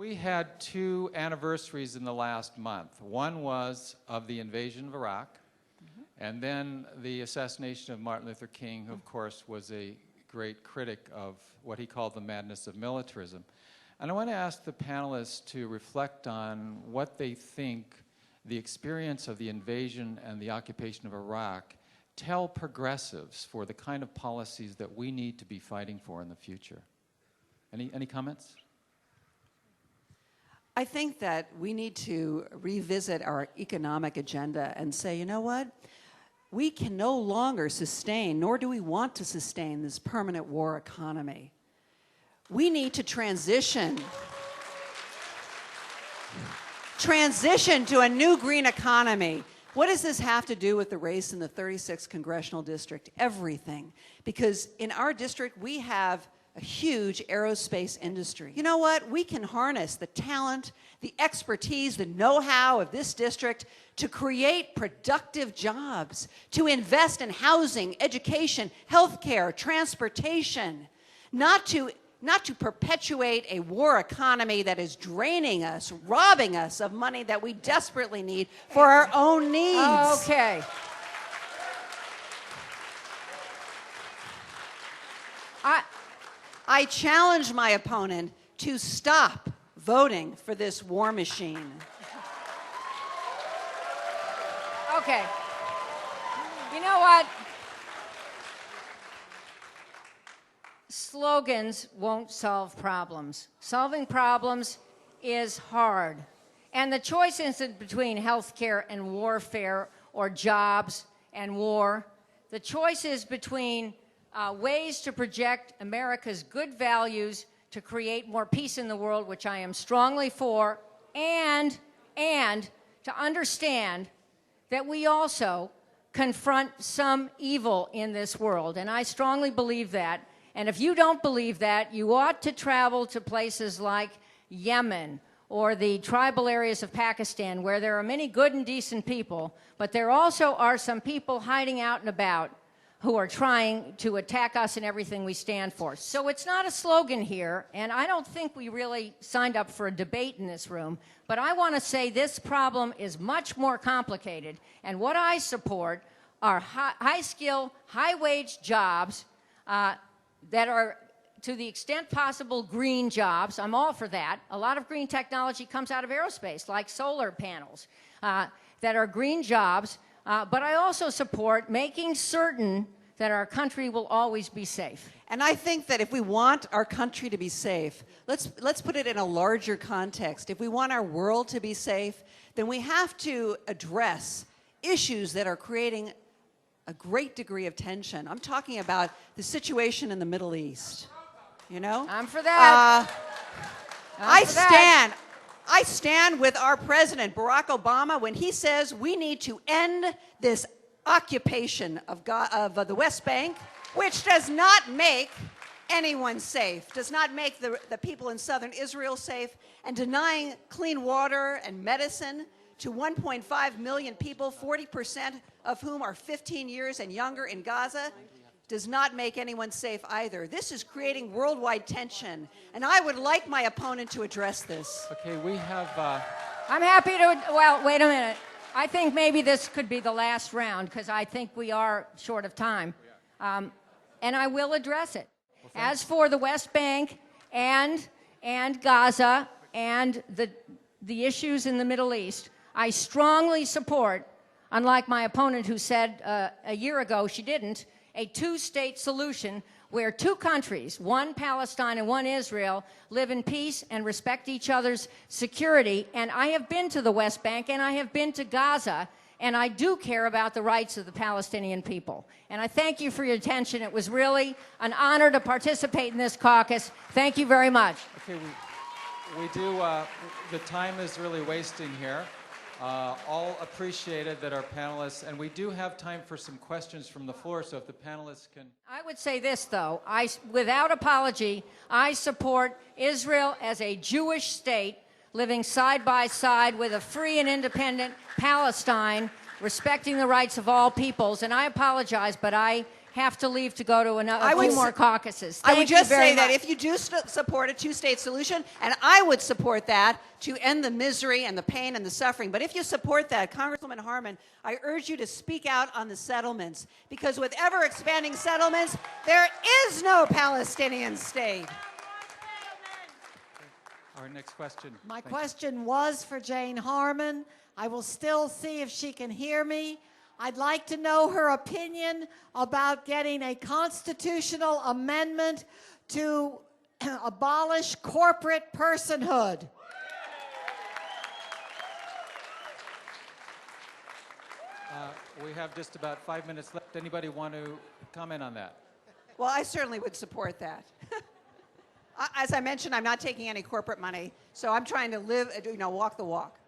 We had two anniversaries in the last month. One was of the invasion of Iraq, and then the assassination of Martin Luther King, who, of course, was a great critic of what he called the madness of militarism. And I want to ask the panelists to reflect on what they think the experience of the invasion and the occupation of Iraq tell progressives for the kind of policies that we need to be fighting for in the future. Any comments? I think that we need to revisit our economic agenda and say, you know what? We can no longer sustain, nor do we want to sustain, this permanent war economy. We need to transition to a new green economy. What does this have to do with the race in the 36th Congressional District? Everything. Because in our district, we have a huge aerospace industry. You know what? We can harness the talent, the expertise, the know-how of this district to create productive jobs, to invest in housing, education, healthcare, transportation, not to perpetuate a war economy that is draining us, robbing us of money that we desperately need for our own needs. Okay. I challenge my opponent to stop voting for this war machine. Okay. You know what? Slogans won't solve problems. Solving problems is hard. And the choice isn't between healthcare and warfare or jobs and war. The choice is between ways to project America's good values to create more peace in the world, which I am strongly for, and to understand that we also confront some evil in this world. And I strongly believe that. And if you don't believe that, you ought to travel to places like Yemen or the tribal areas of Pakistan, where there are many good and decent people, but there also are some people hiding out and about who are trying to attack us and everything we stand for. So it's not a slogan here, and I don't think we really signed up for a debate in this room, but I want to say this problem is much more complicated, and what I support are high-skill, high-wage jobs that are, to the extent possible, green jobs. I'm all for that. A lot of green technology comes out of aerospace, like solar panels, that are green jobs. But I also support making certain that our country will always be safe. And I think that if we want our country to be safe, let's put it in a larger context. If we want our world to be safe, then we have to address issues that are creating a great degree of tension. I'm talking about the situation in the Middle East. You know? I'm for that. I stand with our president, Barack Obama, when he says we need to end this occupation of the West Bank, which does not make anyone safe, does not make the people in southern Israel safe, and denying clean water and medicine to 1.5 million people, 40% of whom are 15 years and younger in Gaza, does not make anyone safe either. This is creating worldwide tension, and I would like my opponent to address this. Okay, we have... I'm happy to... Well, wait a minute. I think maybe this could be the last round, because I think we are short of time. And I will address it. Well, as for the West Bank and Gaza and the issues in the Middle East, I strongly support, unlike my opponent who said a year ago she didn't, a two-state solution where two countries, one Palestine and one Israel, live in peace and respect each other's security. And I have been to the West Bank and I have been to Gaza, and I do care about the rights of the Palestinian people. And I thank you for your attention. It was really an honor to participate in this caucus. Thank you very much. Okay, we do, the time is really wasting here. All appreciated that our panelists, and we do have time for some questions from the floor, so if the panelists can... I would say this, though. Without apology, I support Israel as a Jewish state living side by side with a free and independent Palestine, respecting the rights of all peoples. And I apologize, but I have to leave to go to I a would few more s- caucuses. I would Thank you just very say that much. if you do support a two-state solution, and I would support that to end the misery and the pain and the suffering, but if you support that, Congresswoman Harman, I urge you to speak out on the settlements, because with ever-expanding settlements, there is no Palestinian state. Our next question. My Thank you. question was for Jane Harman. I will still see if she can hear me. I'd like to know her opinion about getting a constitutional amendment to abolish corporate personhood. We have just about 5 minutes left. Anybody want to comment on that? Well, I certainly would support that. As I mentioned, I'm not taking any corporate money, so I'm trying to live, walk the walk.